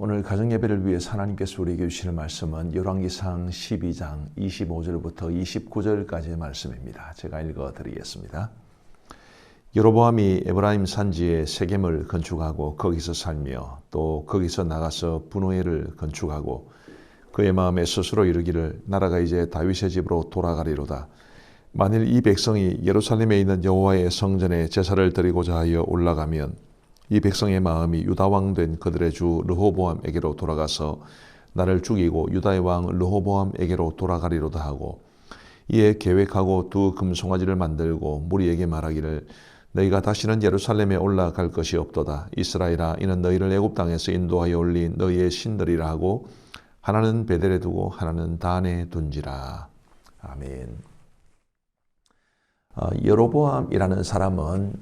오늘 가정예배를 위해서 하나님께서 우리에게 주시는 말씀은 열왕기상 12장 25절부터 29절까지의 말씀입니다. 제가 읽어드리겠습니다. 여로보암이 에브라임 산지에 세겜을 건축하고 거기서 살며 또 거기서 나가서 분오엘을 건축하고 그의 마음에 스스로 이르기를 나라가 이제 다윗의 집으로 돌아가리로다. 만일 이 백성이 예루살렘에 있는 여호와의 성전에 제사를 드리고자 하여 올라가면 이 백성의 마음이 유다 왕 된 그들의 주 르호보암에게로 돌아가서 나를 죽이고 유다의 왕 르호보암에게로 돌아가리로다 하고 이에 계획하고 두 금송아지를 만들고 무리에게 말하기를 너희가 다시는 예루살렘에 올라갈 것이 없도다. 이스라엘아, 이는 너희를 애굽 땅에서 인도하여 올린 너희의 신들이라 하고 하나는 베델에 두고 하나는 단에 둔지라. 아멘. 여로보암이라는 사람은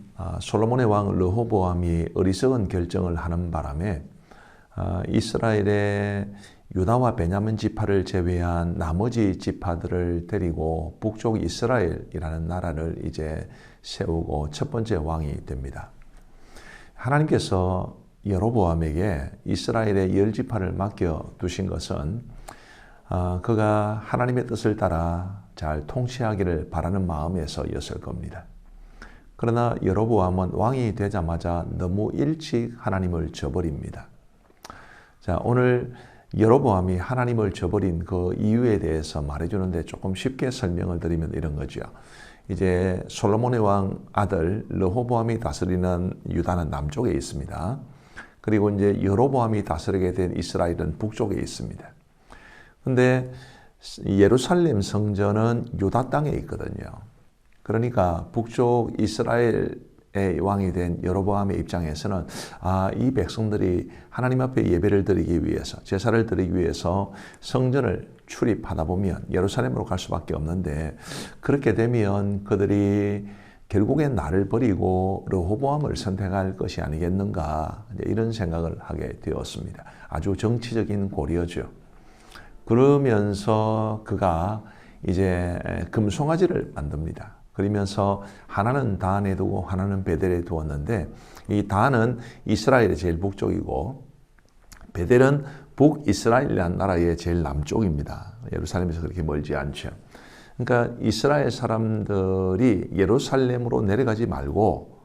솔로몬의 왕 르호보암이 어리석은 결정을 하는 바람에 이스라엘의 유다와 베냐민 지파를 제외한 나머지 지파들을 데리고 북쪽 이스라엘이라는 나라를 이제 세우고 첫 번째 왕이 됩니다. 하나님께서 여로보암에게 이스라엘의 10지파를 맡겨두신 것은 그가 하나님의 뜻을 따라 잘 통치하기를 바라는 마음에서였을 겁니다. 그러나 여로보암은 왕이 되자마자 너무 일찍 하나님을 저버립니다. 자, 오늘 여로보암이 하나님을 저버린 그 이유에 대해서 말해주는데 조금 쉽게 설명을 드리면 이런 거죠. 이제 솔로몬의 왕 아들 르호보암이 다스리는 유다는 남쪽에 있습니다. 그리고 이제 여로보암이 다스리게 된 이스라엘은 북쪽에 있습니다. 근데 예루살렘 성전은 유다 땅에 있거든요. 그러니까 북쪽 이스라엘의 왕이 된 여로보암의 입장에서는 이 백성들이 하나님 앞에 예배를 드리기 위해서, 제사를 드리기 위해서 성전을 출입하다 보면 예루살렘으로 갈 수밖에 없는데 그렇게 되면 그들이 결국엔 나를 버리고 르호보암을 선택할 것이 아니겠는가, 이런 생각을 하게 되었습니다. 아주 정치적인 고려죠. 그러면서 그가 이제 금송아지를 만듭니다. 그러면서 하나는 단에 두고 하나는 베델에 두었는데 이 단은 이스라엘의 제일 북쪽이고 베델은 북이스라엘이라는 나라의 제일 남쪽입니다. 예루살렘에서 그렇게 멀지 않죠. 그러니까 이스라엘 사람들이 예루살렘으로 내려가지 말고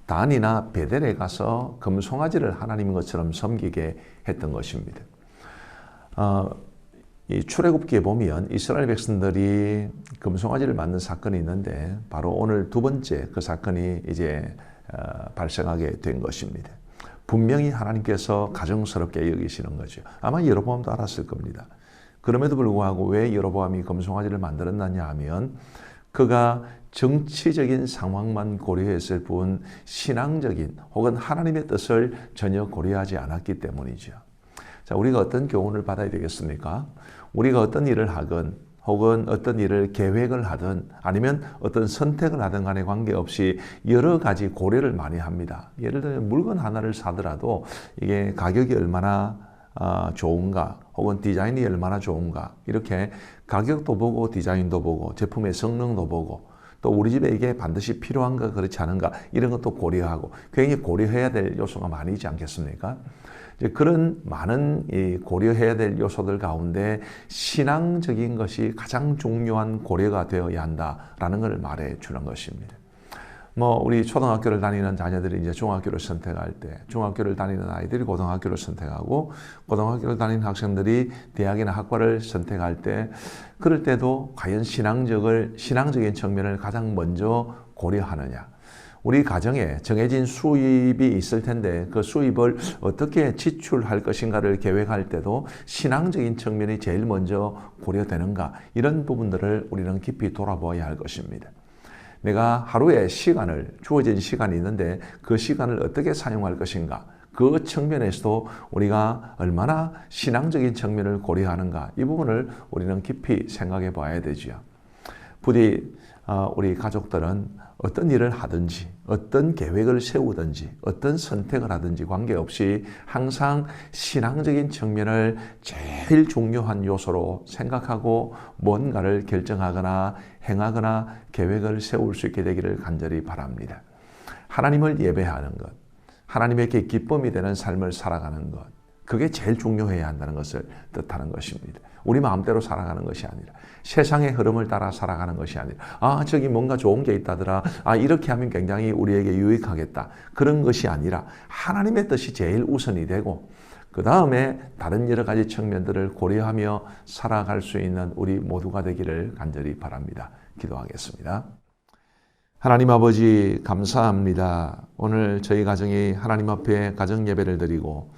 단이나 베델에 가서 금송아지를 하나님인 것처럼 섬기게 했던 것입니다. 이 출애굽기에 보면 이스라엘 백성들이 금송아지를 만든 사건이 있는데 바로 오늘 두 번째 그 사건이 이제 발생하게 된 것입니다. 분명히 하나님께서 가정스럽게 여기시는 거죠. 아마 여로보암도 알았을 겁니다. 그럼에도 불구하고 왜 여로보암이 금송아지를 만들었느냐 하면 그가 정치적인 상황만 고려했을 뿐 신앙적인 혹은 하나님의 뜻을 전혀 고려하지 않았기 때문이죠. 자, 우리가 어떤 교훈을 받아야 되겠습니까? 우리가 어떤 일을 하건 혹은 어떤 일을 계획을 하든 아니면 어떤 선택을 하든 간에 관계없이 여러 가지 고려를 많이 합니다. 예를 들면 물건 하나를 사더라도 이게 가격이 얼마나 좋은가 혹은 디자인이 얼마나 좋은가, 이렇게 가격도 보고 디자인도 보고 제품의 성능도 보고 또 우리 집에 이게 반드시 필요한가 그렇지 않은가 이런 것도 고려하고 굉장히 고려해야 될 요소가 많이 있지 않겠습니까? 그런 많은 고려해야 될 요소들 가운데 신앙적인 것이 가장 중요한 고려가 되어야 한다라는 걸 말해 주는 것입니다. 우리 초등학교를 다니는 자녀들이 이제 중학교를 선택할 때, 중학교를 다니는 아이들이 고등학교를 선택하고, 고등학교를 다니는 학생들이 대학이나 학과를 선택할 때, 그럴 때도 과연 신앙적인 측면을 가장 먼저 고려하느냐. 우리 가정에 정해진 수입이 있을 텐데 그 수입을 어떻게 지출할 것인가를 계획할 때도 신앙적인 측면이 제일 먼저 고려되는가, 이런 부분들을 우리는 깊이 돌아보아야 할 것입니다. 내가 하루에 주어진 시간이 있는데 그 시간을 어떻게 사용할 것인가, 그 측면에서도 우리가 얼마나 신앙적인 측면을 고려하는가, 이 부분을 우리는 깊이 생각해 봐야 되지요. 부디 우리 가족들은 어떤 일을 하든지 어떤 계획을 세우든지 어떤 선택을 하든지 관계없이 항상 신앙적인 측면을 제일 중요한 요소로 생각하고 뭔가를 결정하거나 행하거나 계획을 세울 수 있게 되기를 간절히 바랍니다. 하나님을 예배하는 것, 하나님에게 기쁨이 되는 삶을 살아가는 것, 그게 제일 중요해야 한다는 것을 뜻하는 것입니다. 우리 마음대로 살아가는 것이 아니라 세상의 흐름을 따라 살아가는 것이 아니라 저기 뭔가 좋은 게 있다더라. 이렇게 하면 굉장히 우리에게 유익하겠다. 그런 것이 아니라 하나님의 뜻이 제일 우선이 되고 그 다음에 다른 여러 가지 측면들을 고려하며 살아갈 수 있는 우리 모두가 되기를 간절히 바랍니다. 기도하겠습니다. 하나님 아버지 감사합니다. 오늘 저희 가정이 하나님 앞에 가정 예배를 드리고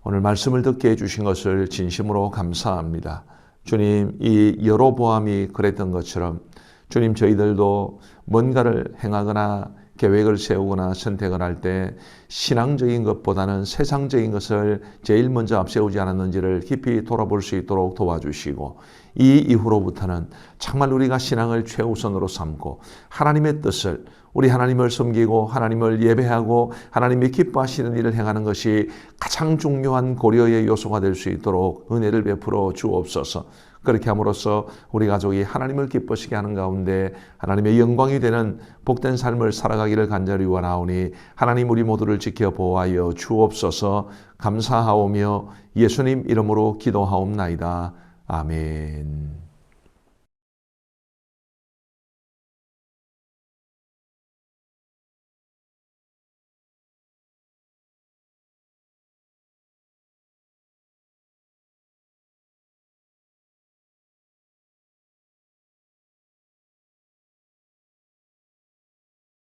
오늘 말씀을 듣게 해주신 것을 진심으로 감사합니다. 주님, 이 여로보암이 그랬던 것처럼 주님 저희들도 뭔가를 행하거나 계획을 세우거나 선택을 할 때 신앙적인 것보다는 세상적인 것을 제일 먼저 앞세우지 않았는지를 깊이 돌아볼 수 있도록 도와주시고 이 이후로부터는 정말 우리가 신앙을 최우선으로 삼고 하나님의 뜻을 우리 하나님을 섬기고 하나님을 예배하고 하나님이 기뻐하시는 일을 행하는 것이 가장 중요한 고려의 요소가 될 수 있도록 은혜를 베풀어 주옵소서. 그렇게 함으로써 우리 가족이 하나님을 기쁘시게 하는 가운데 하나님의 영광이 되는 복된 삶을 살아가기를 간절히 원하오니 하나님 우리 모두를 지켜 보호하여 주옵소서. 감사하오며 예수님 이름으로 기도하옵나이다. 아멘.